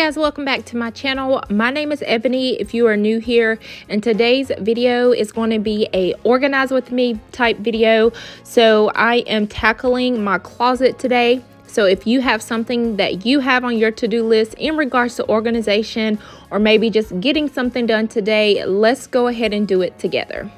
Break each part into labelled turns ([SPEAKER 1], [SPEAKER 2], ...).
[SPEAKER 1] guys, welcome back to my channel. My name is Ebony if you are new here, and today's video is going to be a organize with me type video. So I am tackling my closet today. So if you have something that you have on your to-do list in regards to organization, or maybe just getting something done today, let's go ahead and do it together.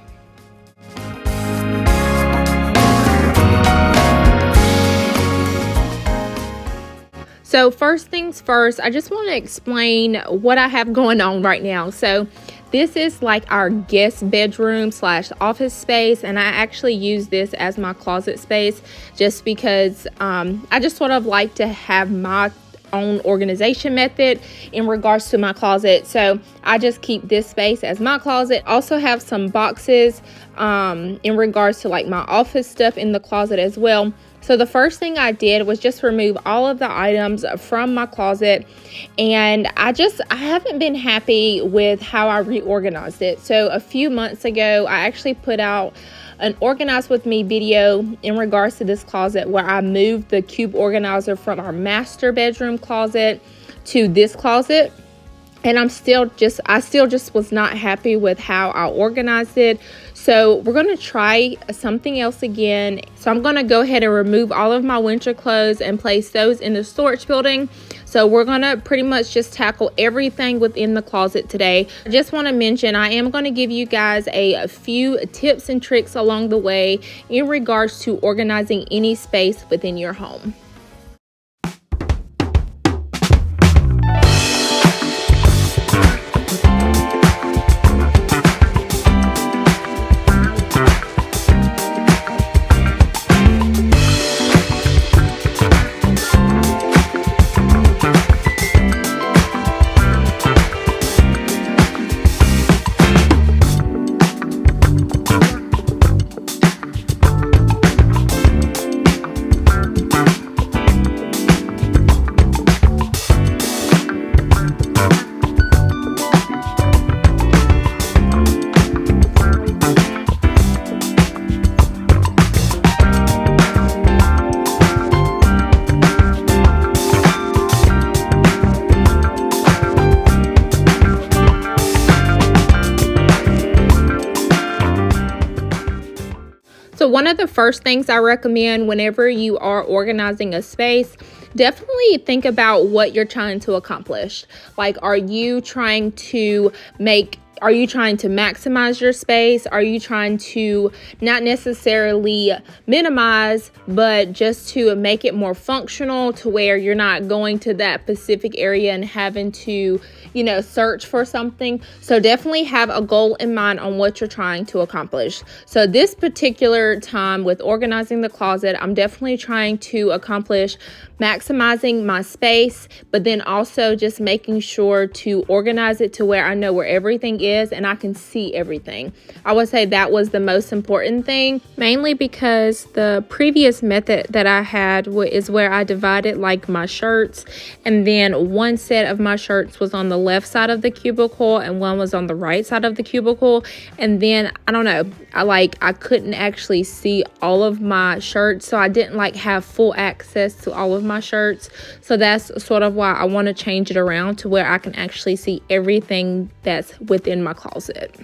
[SPEAKER 1] So first things first, I just want to explain what I have going on right now. So this is like our guest bedroom / office space, and I actually use this as my closet space just because I just sort of like to have my own organization method in regards to my closet. So I just keep this space as my closet. Also have some boxes in regards to like my office stuff in the closet as well. So the first thing I did was just remove all of the items from my closet, and I haven't been happy with how I reorganized it. So a few months ago, I actually put out an organize with me video in regards to this closet where I moved the cube organizer from our master bedroom closet to this closet. And I still just was not happy with how I organized it. So we're going to try something else again. So I'm going to go ahead and remove all of my winter clothes and place those in the storage building. So we're going to pretty much just tackle everything within the closet today. I just want to mention I am going to give you guys a few tips and tricks along the way in regards to organizing any space within your home. So one of the first things I recommend whenever you are organizing a space, definitely think about what you're trying to accomplish. Like, are you trying to maximize your space? Are you trying to not necessarily minimize, but just to make it more functional to where you're not going to that specific area and having to, search for something? So definitely have a goal in mind on what you're trying to accomplish. So this particular time with organizing the closet, I'm definitely trying to accomplish maximizing my space, but then also just making sure to organize it to where I know where everything is and I can see everything. I would say that was the most important thing, mainly because the previous method that I had is where I divided like my shirts, and then one set of my shirts was on the left side of the cubicle and one was on the right side of the cubicle. And then I don't know, I couldn't actually see all of my shirts, so I didn't have full access to all of my shirts. So that's sort of why I want to change it around to where I can actually see everything that's within my closet.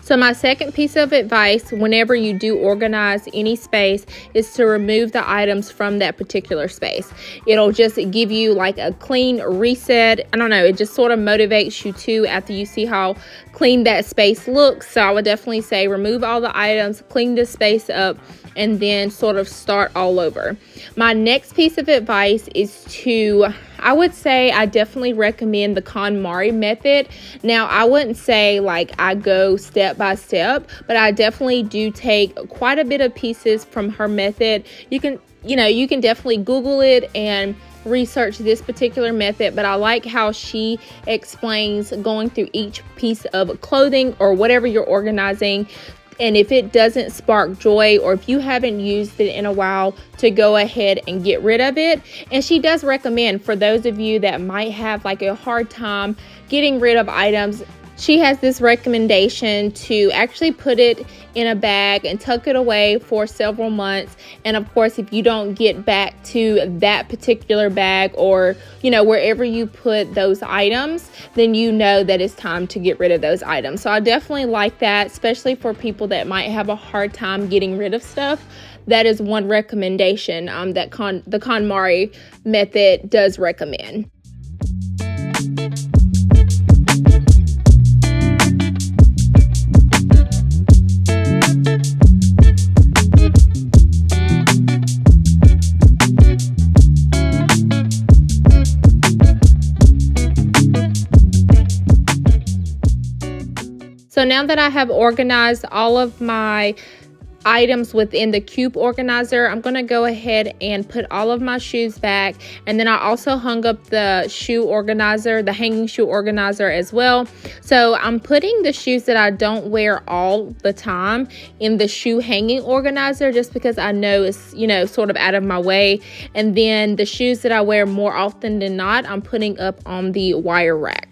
[SPEAKER 1] So my second piece of advice whenever you do organize any space is to remove the items from that particular space. It'll just give you like a clean reset. I don't know, it just sort of motivates you too after you see how clean that space looks. So I would definitely say remove all the items, clean the space up, and then sort of start all over. My next piece of advice is I would say I definitely recommend the KonMari method. Now, I wouldn't say I go step by step, but I definitely do take quite a bit of pieces from her method. You can definitely Google it and research this particular method, but I like how she explains going through each piece of clothing or whatever you're organizing, and if it doesn't spark joy or if you haven't used it in a while, to go ahead and get rid of it. And she does recommend, for those of you that might have like a hard time getting rid of items, she has this recommendation to actually put it in a bag and tuck it away for several months. And of course, if you don't get back to that particular bag or, you know, wherever you put those items, then you know that it's time to get rid of those items. So I definitely like that, especially for people that might have a hard time getting rid of stuff. That is one recommendation that the KonMari method does recommend. So now that I have organized all of my items within the cube organizer, I'm going to go ahead and put all of my shoes back. And then I also hung up the shoe organizer, the hanging shoe organizer as well. So I'm putting the shoes that I don't wear all the time in the shoe hanging organizer, just because I know it's, you know, sort of out of my way. And then the shoes that I wear more often than not, I'm putting up on the wire rack.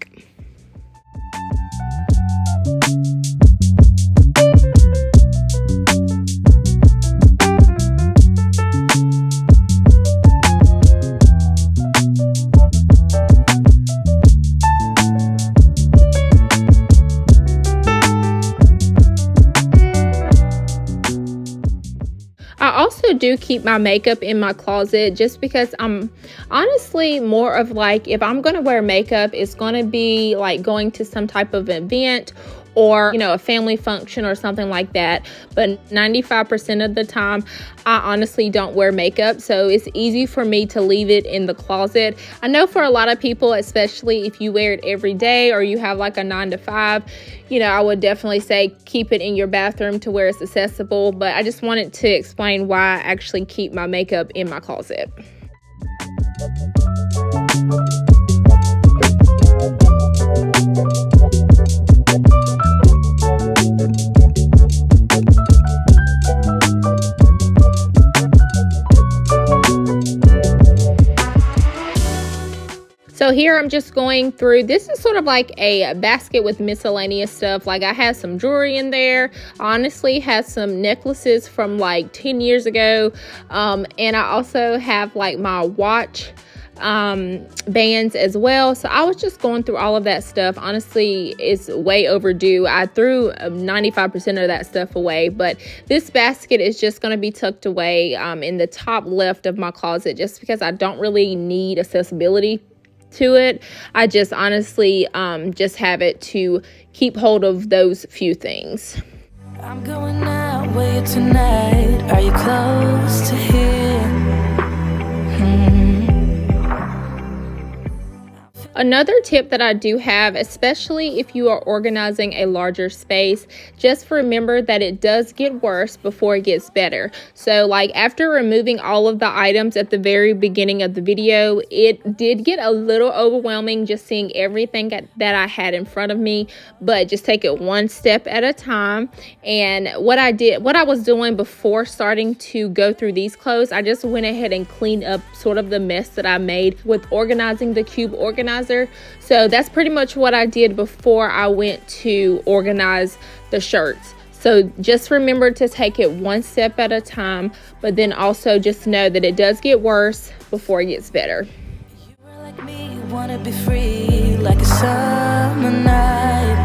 [SPEAKER 1] I also do keep my makeup in my closet, just because I'm honestly more of like, if I'm going to wear makeup, it's going to be like going to some type of event or, you know, a family function or something like that. But 95% of the time, I honestly don't wear makeup. So it's easy for me to leave it in the closet. I know for a lot of people, especially if you wear it every day or you have like a 9 to 5, you know, I would definitely say keep it in your bathroom to where it's accessible. But I just wanted to explain why I actually keep my makeup in my closet. So here I'm just going through, this is sort of like a basket with miscellaneous stuff. Like I have some jewelry in there. I honestly have some necklaces from like 10 years ago. And I also have like my watch bands as well. So I was just going through all of that stuff. Honestly, it's way overdue. I threw 95% of that stuff away, but this basket is just going to be tucked away in the top left of my closet, just because I don't really need accessibility to it. I just honestly just have it to keep hold of those few things. I'm going out with you tonight. Are you close to here? Another tip that I do have, especially if you are organizing a larger space, just remember that it does get worse before it gets better. So like after removing all of the items at the very beginning of the video, it did get a little overwhelming just seeing everything that I had in front of me, but just take it one step at a time. And what I was doing before starting to go through these clothes, I just went ahead and cleaned up sort of the mess that I made with organizing the cube organizer. So that's pretty much what I did before I went to organize the shirts. So just remember to take it one step at a time, but then also just know that it does get worse before it gets better. You were like me, you wanna be free like a summer night.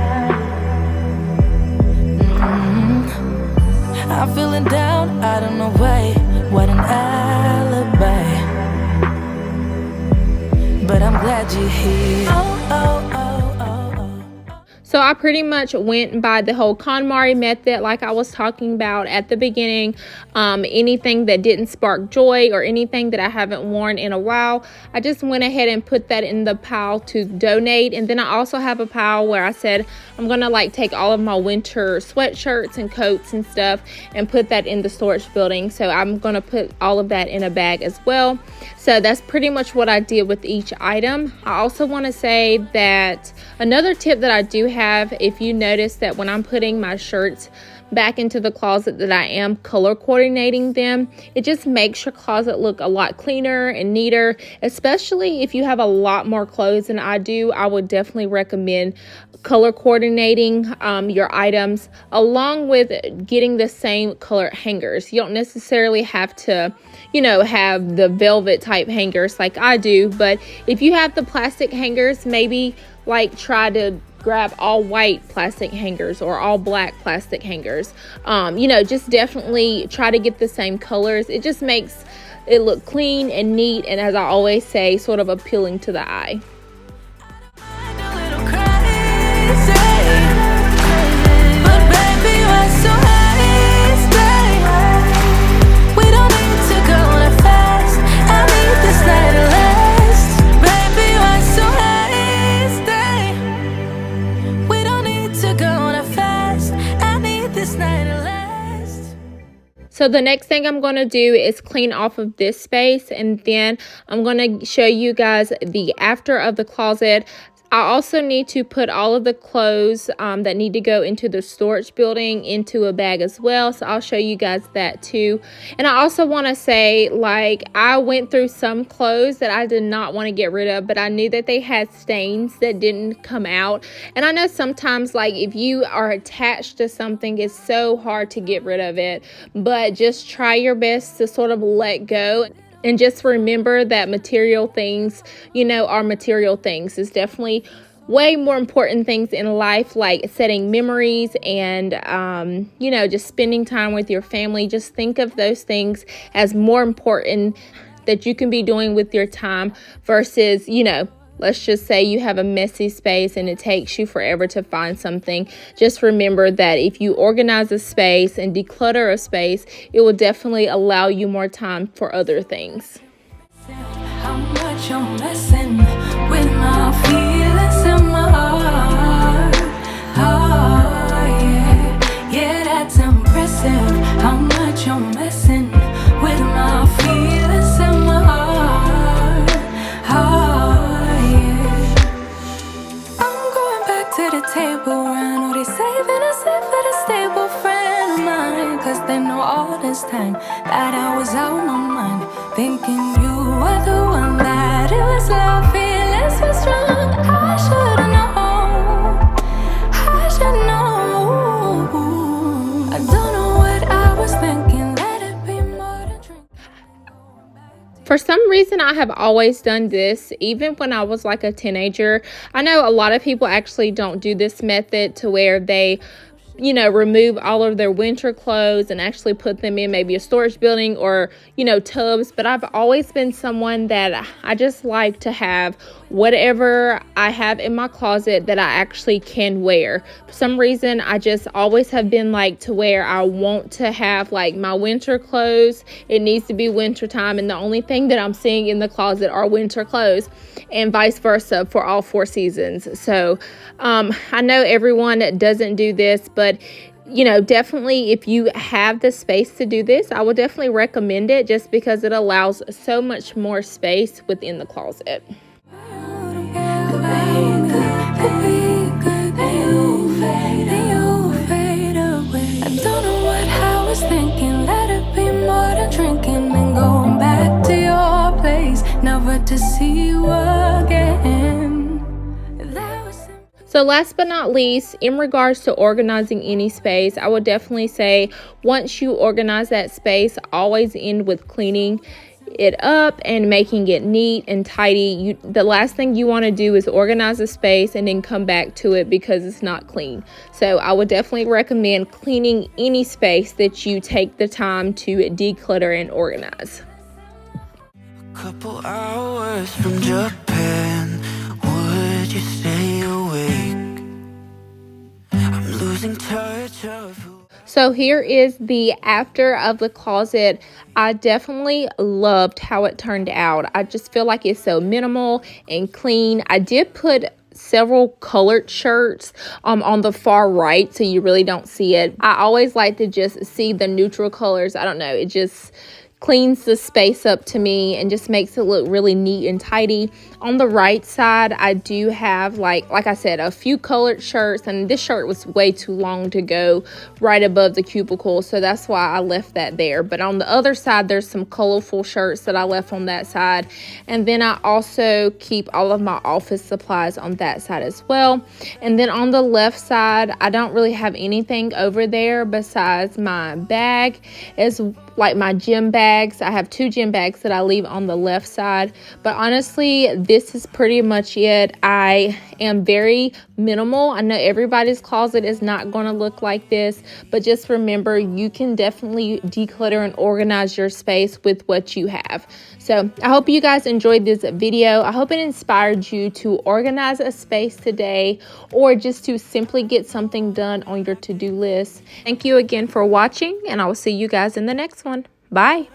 [SPEAKER 1] I'm feeling down, I don't know why. What an alibi. But I'm glad you're here. So I pretty much went by the whole KonMari method like I was talking about at the beginning. Anything that didn't spark joy or anything that I haven't worn in a while, I just went ahead and put that in the pile to donate. And then I also have a pile where I said I'm gonna like take all of my winter sweatshirts and coats and stuff and put that in the storage building. So I'm gonna put all of that in a bag as well. So that's pretty much what I did with each item. I also want to say that another tip that I do have, if you notice that when I'm putting my shirts back into the closet that I am color coordinating them, it just makes your closet look a lot cleaner and neater, especially if you have a lot more clothes than I do. I would definitely recommend color coordinating your items along with getting the same color hangers. You don't necessarily have to, you know, have the velvet type hangers like I do, but if you have the plastic hangers, maybe like try to grab all white plastic hangers or all black plastic hangers. You know, just definitely try to get the same colors. It just makes it look clean and neat, and as I always say, sort of appealing to the eye. So the next thing I'm going to do is clean off of this space, and then I'm going to show you guys the after of the closet. I also need to put all of the clothes that need to go into the storage building into a bag as well. So I'll show you guys that too. And I also want to say, like, I went through some clothes that I did not want to get rid of, but I knew that they had stains that didn't come out. And I know sometimes, like, if you are attached to something, it's so hard to get rid of it. But just try your best to sort of let go. And just remember that material things, you know, are material things. It's definitely way more important things in life, like setting memories and, you know, just spending time with your family. Just think of those things as more important that you can be doing with your time versus, you know, let's just say you have a messy space and it takes you forever to find something. Just remember that if you organize a space and declutter a space, it will definitely allow you more time for other things.
[SPEAKER 2] How much I'm messing with my feelings in my heart. Oh, yeah, yeah, that's impressive. How much I'm messing with my feelings in my heart. Oh, yeah. I'm going back to the table, I know they saving us up for the stable friend of mine. Cause they know all this time that I was out my mind, thinking you were the one, that it was love, feelings were strong. I should've known, I should know. I don't know what I was thinking, let it be more than drink.
[SPEAKER 1] For some reason, I have always done this, even when I was like a teenager. I know a lot of people actually don't do this method to where they, you know, remove all of their winter clothes and actually put them in maybe a storage building or, you know, tubs. But I've always been someone that I just like to have whatever I have in my closet that I actually can wear. For some reason, I just always have been like to where I want to have like my winter clothes. It needs to be winter time, and the only thing that I'm seeing in the closet are winter clothes, and vice versa for all 4 seasons. So I know everyone doesn't do this, but you know, definitely if you have the space to do this, I would definitely recommend it, just because it allows so much more space within the closet.
[SPEAKER 2] I don't know what I was thinking, let it be more than drinking and going back to your place, never to see you again.
[SPEAKER 1] So last but not least, in regards to organizing any space, I would definitely say once you organize that space, always end with cleaning it up and making it neat and tidy. The last thing you want to do is organize a space and then come back to it because it's not clean. So I would definitely recommend cleaning any space that you take the time to declutter and organize.
[SPEAKER 3] A couple hours from Japan, would you stay awake? much of who
[SPEAKER 1] So here is the after of the closet. I definitely loved how it turned out. I just feel like it's so minimal and clean. I did put several colored shirts on the far right, so you really don't see it. I always like to just see the neutral colors. I don't know, it just cleans the space up to me and just makes it look really neat and tidy. On the right side, I do have, like I said, a few colored shirts, and this shirt was way too long to go right above the cubicle, so that's why I left that there. But on the other side, there's some colorful shirts that I left on that side, and then I also keep all of my office supplies on that side as well. And then on the left side, I don't really have anything over there besides my bag, is like my gym bags. I have 2 gym bags that I leave on the left side, but honestly, this is pretty much it. I am very minimal. I know everybody's closet is not going to look like this, but just remember, you can definitely declutter and organize your space with what you have. So I hope you guys enjoyed this video. I hope it inspired you to organize a space today, or just to simply get something done on your to-do list. Thank you again for watching, and I will see you guys in the next one. Bye.